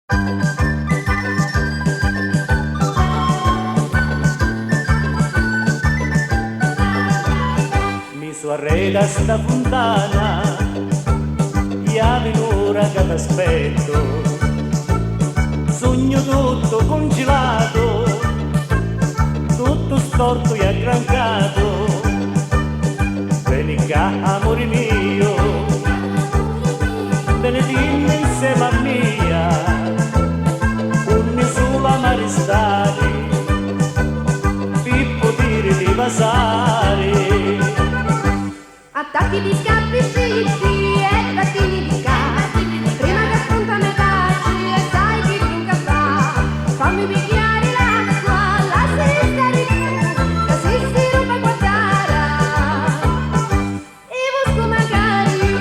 Mi so arreda sta fontana, chiave l'ora che t'aspetto, sogno tutto congelato, tutto storto e aggrancato. Vieni qua, amore mio, benedimmi insieme a mia, unni sulla maristare, per poter di vasare. Attacchi di scappi fritti e battini di cazzi, prima che spunta ne taci e sai che tu fa. Fammi picchiare l'acqua, lasciami stare tu, così si ruba guardare e busco magari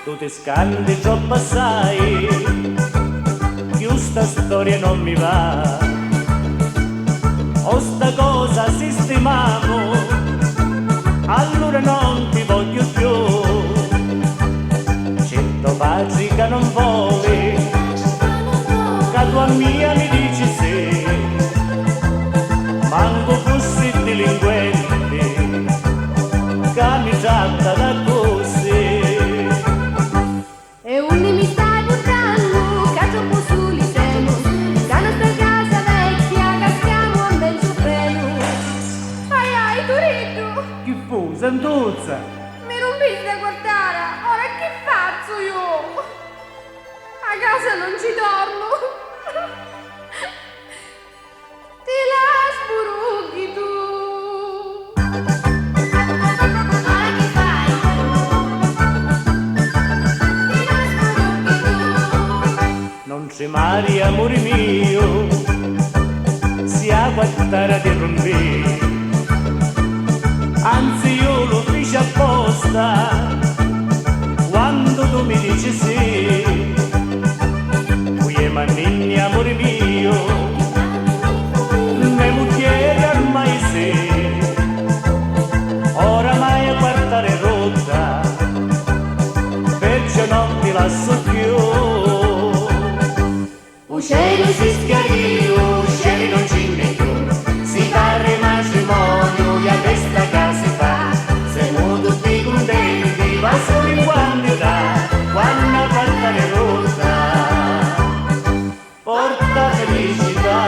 Tu ti scandi troppo assai, sta storia non mi va, o sta cosa sistemiamo, allora non ti voglio più. Cento baci che non vuole, che tua mia mi dici sì, manco fossi delinquente, che mi tratta da così. e unni mi stai buttando, caccio un po' suli seno, da nostra casa vecchia caschiamo un bel supremo. Ai ai, Turitto, Chi fu, Santuzza? mi rompiste a guardare, ora che faccio io? A casa non ci dormo. Ti la spurughi tu. Ora che fai? Ti la spurughi tu. Non c'è mare, amore mio, si a guardare di rompere. Anzi io lo feci apposta, quando tu mi dici sì. Qui è manigni, amore mio, ne mucchiere ormai sì. Oramai a guardare rotta, perciò non ti lascio più. Cielo si schiarì, cieli non ci ne più, si pare matrimonio e a questa casa si fa, siamo tutti contenti, va solo in quantità, quando porta le rosa, porta felicità.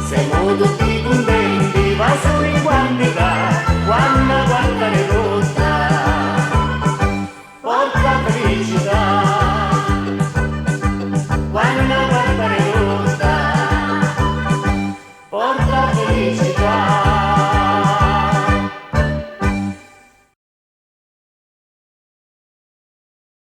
Siamo tutti contenti, va solo in quantità, quando guarda le rosa, porta felicità.